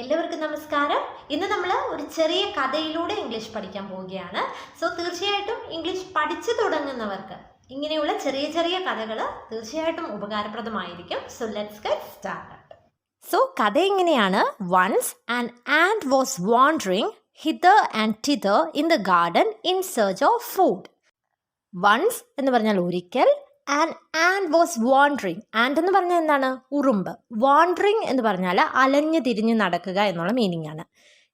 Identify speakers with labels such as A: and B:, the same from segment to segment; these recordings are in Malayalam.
A: എല്ലാവർക്കും നമസ്കാരം. ഇന്ന് നമ്മൾ ഒരു ചെറിയ കഥയിലൂടെ ഇംഗ്ലീഷ് പഠിക്കാൻ പോവുകയാണ്. സോ തീർച്ചയായിട്ടും ഇംഗ്ലീഷ് പഠിച്ചു തുടങ്ങുന്നവർക്ക് ഇങ്ങനെയുള്ള ചെറിയ ചെറിയ കഥകൾ തീർച്ചയായിട്ടും ഉപകാരപ്രദമായിരിക്കും. So let's get started. So കഥ ഇങ്ങനെയാണ്. Once an ant was wandering hither and thither in the garden in search of food. Once എന്ന് പറഞ്ഞാൽ ഒരിക്കൽ, and and was wandering. And എന്ന് പറഞ്ഞാൽ എന്താണ്? ഉറുമ്പ്. വാണ്ടറിങ് എന്ന് പറഞ്ഞാൽ അലഞ്ഞു തിരിഞ്ഞ് നടക്കുക എന്നുള്ള മീനിങ് ആണ്.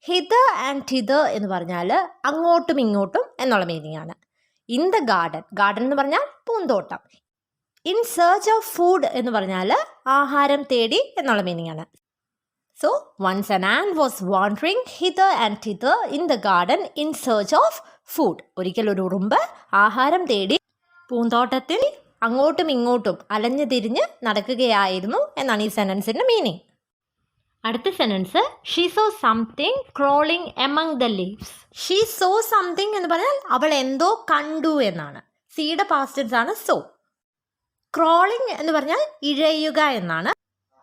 A: ഹിതർ ആൻഡ് ടിതർ എന്ന് പറഞ്ഞാൽ അങ്ങോട്ടും ഇങ്ങോട്ടും എന്നുള്ള മീനിങ് ആണ്. ഇൻ ദ ഗാർഡൻ, ഗാർഡൻ എന്ന് പറഞ്ഞാൽ പൂന്തോട്ടം. ഇൻ സെർച്ച് ഓഫ് ഫുഡ് എന്ന് പറഞ്ഞാൽ ആഹാരം തേടി എന്നുള്ള മീനിങ് ആണ്. So, once an ant was wandering hither and thither in the garden in search of food. ഒരിക്കൽ ഒരു ഉറുമ്പ് ആഹാരം തേടി പൂന്തോട്ടത്തിൽ അങ്ങോട്ടും ഇങ്ങോട്ടും അലഞ്ഞു തിരിഞ്ഞ് നടക്കുകയായിരുന്നു എന്നാണ് ഈ സെൻറ്റൻസിൻ്റെ മീനിങ്. അടുത്ത sentence, she saw something crawling among the leaves. She saw something എന്ന് പറഞ്ഞാൽ അവൾ എന്തോ കണ്ടു എന്നാണ്. സീയുടെ പാസ്റ്റ് ടെൻസ് ആണ് സോ. ക്രോളിംഗ് എന്ന് പറഞ്ഞാൽ ഇഴയുക എന്നാണ്.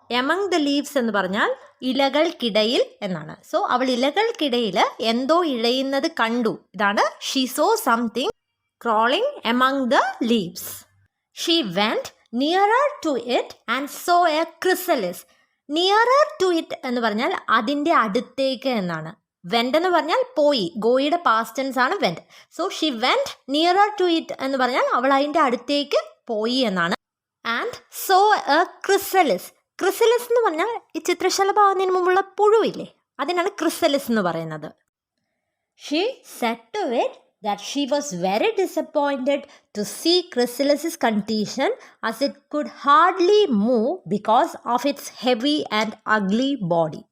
A: എമംഗ് ദ ലീവ്സ് എന്ന് പറഞ്ഞാൽ ഇലകൾക്കിടയിൽ എന്നാണ്. സോ അവൾ ഇലകൾക്കിടയിൽ എന്തോ ഇഴയുന്നത് കണ്ടു. ഇതാണ് she saw something crawling among the leaves. She went nearer to it and saw a chrysalis. Nearer to it എന്ന് പറഞ്ഞാൽ അതിൻ്റെ അടുത്തേക്ക് എന്നാണ്. വെന്റ് എന്ന് പറഞ്ഞാൽ പോയി. ഗോയുടെ പാസ്റ്റ് ടെൻസ് ആണ് went. So she went nearer to it എന്ന് പറഞ്ഞാൽ അവൾ അതിൻ്റെ അടുത്തേക്ക് പോയി എന്നാണ്. And saw a chrysalis. Chrysalis എന്ന് പറഞ്ഞാൽ ഈ ചിത്രശലഭമാകുന്നതിന് മുമ്പുള്ള പുഴുവില്ലേ, അതിനാണ് ക്രിസലിസ് എന്ന് പറയുന്നത്. She said to it that she was very disappointed to see Chrysalis's condition as it could hardly move because of its heavy and ugly body.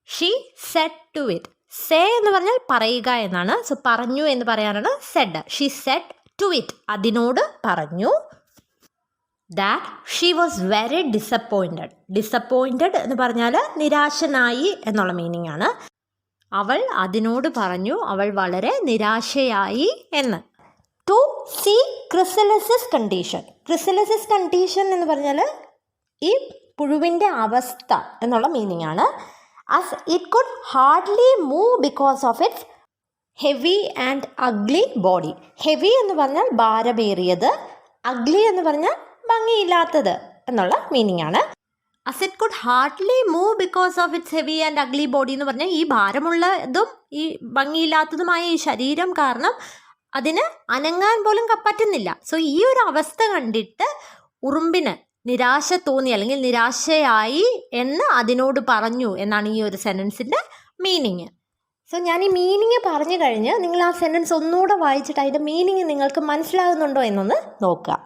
A: She said to it. Say എന്ന് പറഞ്ഞാൽ പറയുക എന്നാണ്. സോ പറഞ്ഞു എന്ന് പറയാനാണ് said. She said to it. അതിനോട് പറഞ്ഞു. That she was very disappointed. Disappointed എന്ന് പറഞ്ഞാൽ നിരാശനായി എന്നുള്ള മീനിങ് ആണ്. അവൾ അതിനോട് പറഞ്ഞു അവൾ വളരെ നിരാശയായി എന്ന്. To see chrysalis's condition. Chrysalis's condition എന്ന് പറഞ്ഞാൽ ഈ പുഴുവിൻ്റെ അവസ്ഥ എന്നുള്ള മീനിങ് ആണ്. As it could hardly move because of its heavy and ugly body. Heavy എന്ന് പറഞ്ഞാൽ ഭാരമേറിയത്, അഗ്ലി എന്ന് പറഞ്ഞാൽ ഭംഗിയില്ലാത്തത് എന്നുള്ള മീനിങ് ആണ്. As it could hardly move because of its heavy and ugly body എന്ന് പറഞ്ഞാൽ ഈ ഭാരമുള്ളതും ഈ ഭംഗിയില്ലാത്തതുമായ ഈ ശരീരം കാരണം അതിന് അനങ്ങാൻ പോലും പറ്റുന്നില്ല. സോ ഈ ഒരു അവസ്ഥ കണ്ടിട്ട് ഉറുമ്പിന് നിരാശ തോന്നി അല്ലെങ്കിൽ നിരാശയായി എന്ന് അതിനോട് പറഞ്ഞു എന്നാണ് ഈ ഒരു സെൻറ്റൻസിൻ്റെ മീനിങ്. സോ ഞാൻ ഈ മീനിങ് പറഞ്ഞു കഴിഞ്ഞ് നിങ്ങൾ ആ സെൻറ്റൻസ് ഒന്നുകൂടെ വായിച്ചിട്ട് അതിൻ്റെ മീനിങ് നിങ്ങൾക്ക് മനസ്സിലാകുന്നുണ്ടോ എന്നൊന്ന് നോക്കുക.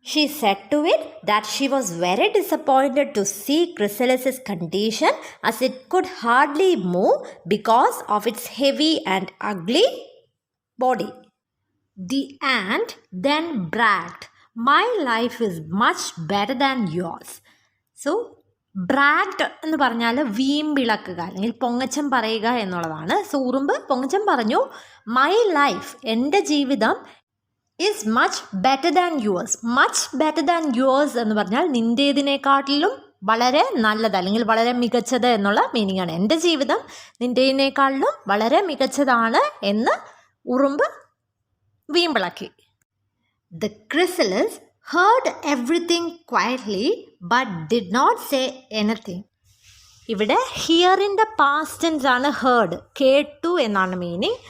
A: She said to it that she was very disappointed to see Chrysalis's condition as it could hardly move because of its heavy and ugly body. The ant then bragged, "My life is much better than yours." So, bragged എന്ന് പറഞ്ഞാൽ വീമ്പിളക്കുക അല്ലെങ്കിൽ പൊങ്ങച്ചം പറയുക എന്നുള്ളതാണ്. സോ ഉറുമ്പ് പൊങ്ങച്ചം പറഞ്ഞു, മൈ ലൈഫ്, എൻ്റെ ജീവിതം is much better than yours. Much better than yours എന്ന് പറഞ്ഞാൽ നിൻ്റേതിനേക്കാട്ടിലും വളരെ നല്ലത് അല്ലെങ്കിൽ വളരെ മികച്ചത് എന്നുള്ള മീനിങ് ആണ്. എൻ്റെ ജീവിതം നിൻ്റേതിനേക്കാളിലും വളരെ മികച്ചതാണ് എന്ന് ഉറുമ്പ് വീമ്പിളക്കി. The chrysalis heard everything quietly but did not say anything. ഇവിടെ ഹിയറിൻ്റെ പാസ്റ്റ് ടെൻസ് ആണ് ഹേർഡ്. കേട്ടു എന്നാണ് മീനിങ്.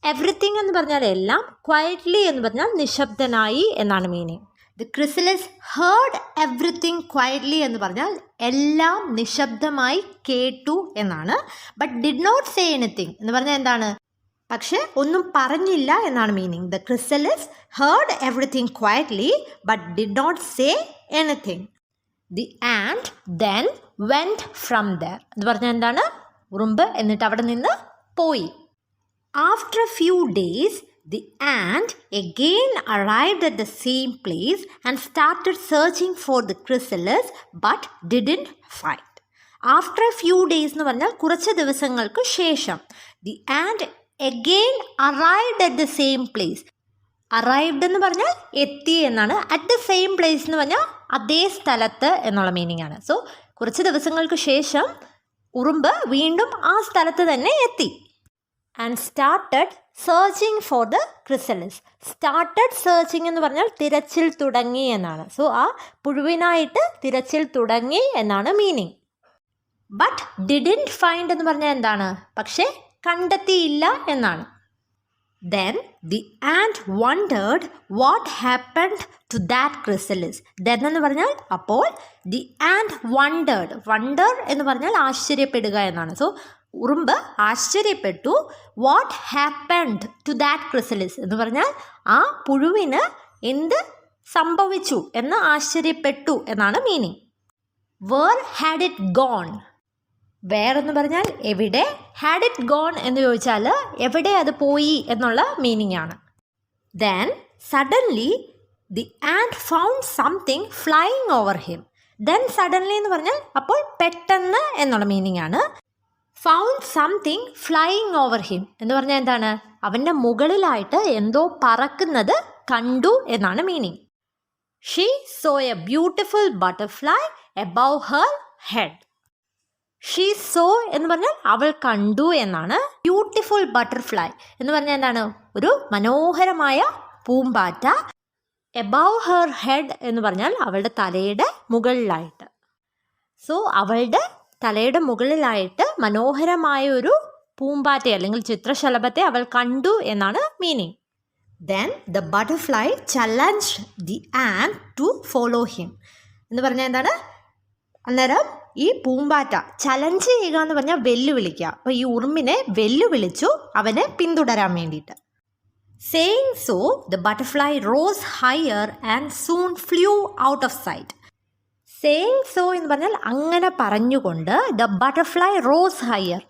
A: എവ്രിതിങ് എന്ന് പറഞ്ഞാൽ എല്ലാം, ക്വയറ്റ്ലി എന്ന് പറഞ്ഞാൽ നിശബ്ദനായി എന്നാണ് meaning. The chrysalis heard everything quietly എന്ന് പറഞ്ഞാൽ എല്ലാം നിശബ്ദമായി കേട്ടു എന്നാണ്. But did not say anything എന്ന് പറഞ്ഞാൽ എന്താണ്? പക്ഷെ ഒന്നും പറഞ്ഞില്ല എന്നാണ് meaning. The chrysalis heard everything quietly but did not say anything. The ant then went from there എന്ന് പറഞ്ഞാൽ എന്താണ്? ഉറുമ്പ് എന്നിട്ട് അവിടെ നിന്ന് പോയി. After a few days, the ant again arrived at the same place and started searching for the chrysalis but didn't find. After a few days എന്ന് പറഞ്ഞാൽ കുറച്ച് ദിവസങ്ങൾക്ക് ശേഷം. The ant again arrived at the same place. Arrived എന്ന് പറഞ്ഞാൽ എത്തി എന്നാണ്. At the same place എന്ന് പറഞ്ഞാൽ അതേ സ്ഥലത്ത് എന്നുള്ള മീനിങ് ആണ്. സോ കുറച്ച് ദിവസങ്ങൾക്ക് ശേഷം ഉറുമ്പ് വീണ്ടും ആ സ്ഥലത്ത് തന്നെ എത്തി. And started searching for the chrysalis. Started searching എന്ന് പറഞ്ഞാൽ തിരച്ചിൽ തുടങ്ങി എന്നാണ്. സോ ആ പുഴുവിനായിട്ട് തിരച്ചിൽ തുടങ്ങി എന്നാണ് മീനിങ്. ബട്ട് ഡിഡിൻറ്റ് ഫൈൻഡ് എന്ന് പറഞ്ഞാൽ എന്താണ്? പക്ഷേ കണ്ടെത്തിയില്ല എന്നാണ്. Then the ant wondered what happened to that chrysalis. Then എന്ന് പറഞ്ഞാൽ അപ്പോൾ the ant wondered. wonder എന്ന് പറഞ്ഞാൽ ആശ്ചര്യപ്പെടുക എന്നാണ്. സോ ഉറുമ്പ് ആശ്ചര്യപ്പെട്ടു. what happened to that chrysalis എന്ന് പറഞ്ഞാൽ ആ പുഴുവിന് എന്ത് സംഭവിച്ചു എന്ന് ആശ്ചര്യപ്പെട്ടു എന്നാണ് meaning. where had it gone? വേറെന്ന് പറഞ്ഞാൽ എവിടെ. ഹാഡ് ഇറ്റ് ഗോൺ എന്ന് ചോദിച്ചാൽ എവിടെ അത് പോയി എന്നുള്ള മീനിങ് ആണ്. Then suddenly the and found something flying over him. Then suddenly എന്ന് പറഞ്ഞാൽ അപ്പോൾ പെട്ടെന്ന് എന്നുള്ള മീനിങ് ആണ്. Found something flying over him എന്ന് പറഞ്ഞാൽ എന്താണ്? അവൻ്റെ മുകളിലായിട്ട് എന്തോ പറക്കുന്നത് കണ്ടു എന്നാണ് meaning. She so A beautiful butterfly above her head. She so എന്ന് പറഞ്ഞാൽ അവൾ കണ്ടു എന്നാണ്. ബ്യൂട്ടിഫുൾ ബട്ടർഫ്ലൈ എന്ന് പറഞ്ഞാൽ എന്താണ്? ഒരു മനോഹരമായ പൂമ്പാറ്റ. എബവ് ഹെർ ഹെഡ് എന്ന് പറഞ്ഞാൽ അവളുടെ തലയുടെ മുകളിലായിട്ട്. സോ അവളുടെ തലയുടെ മുകളിലായിട്ട് മനോഹരമായ ഒരു പൂമ്പാറ്റ അല്ലെങ്കിൽ ചിത്രശലഭത്തെ അവൾ കണ്ടു എന്നാണ് meaning. Then the butterfly challenged the ant to follow him എന്ന് പറഞ്ഞാൽ എന്താണ്? അന്നേരം ഈ പൂമ്പാറ്റ ചലഞ്ച് ചെയ്യുക എന്ന് പറഞ്ഞാൽ വെല്ലുവിളിക്കുക. അപ്പോൾ ഈ ഉറുമ്പിനെ വെല്ലുവിളിച്ചു അവനെ പിന്തുടരാൻ വേണ്ടിയിട്ട്. Saying so the butterfly rose higher and soon flew out of sight. Saying so എന്ന് പറഞ്ഞാൽ അങ്ങനെ പറഞ്ഞുകൊണ്ട് the butterfly rose higher.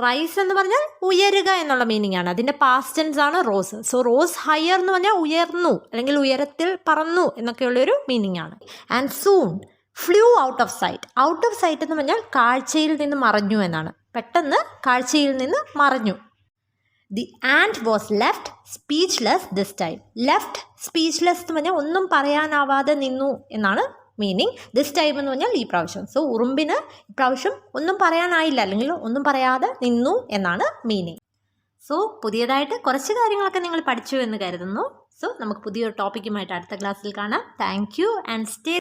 A: Rise എന്ന് പറഞ്ഞാൽ ഉയരുക എന്നുള്ള മീനിങ് ആണ്. അതിൻ്റെ പാസ്റ്റ് ടെൻസ് ആണ് റോസ്. സോ റോസ് ഹയർ എന്ന് പറഞ്ഞാൽ ഉയർന്നു അല്ലെങ്കിൽ ഉയരത്തിൽ പറന്നു എന്നൊക്കെയുള്ളൊരു മീനിങ് ആണ്. And soon flew out of sight. Out of sight എന്ന് പറഞ്ഞാൽ കാഴ്ചയിൽ നിന്ന് മറഞ്ഞു എന്നാണ്. പെട്ടെന്ന് കാഴ്ചയിൽ നിന്ന് മറഞ്ഞു. The and was left speechless this time. Left speechless എന്ന് പറഞ്ഞാൽ ഒന്നും പറയാനാവാതെ നിന്നു എന്നാണ് മീനിങ്. ദിസ് ടൈം എന്ന് പറഞ്ഞാൽ ഈ പ്രാവശ്യം. സോ ഉറുമ്പിന് ഇപ്രാവശ്യം ഒന്നും പറയാനായില്ല അല്ലെങ്കിൽ ഒന്നും പറയാതെ നിന്നു എന്നാണ് മീനിങ്. സോ പുതിയതായിട്ട് കുറച്ച് കാര്യങ്ങളൊക്കെ നിങ്ങൾ പഠിച്ചു എന്ന് കരുതുന്നു. സോ നമുക്ക് പുതിയൊരു ടോപ്പിക്കുമായിട്ട് അടുത്ത ക്ലാസ്സിൽ കാണാം. Thank you and stay